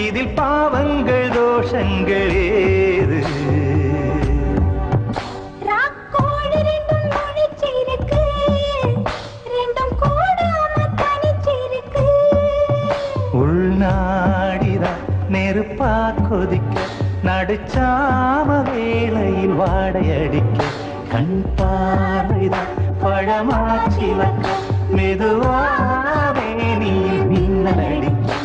இதில் பாவங்கள் தோஷங்கள் ஏது? உள்நாடிதான் நெருப்பா கொதிக்க, நடுச்சாம வேளையில் வாடையடிக்க, கண் பார்வைதான் பழமாச்சிலக்க, மெதுவாவே நீ மின்னலடிக்க.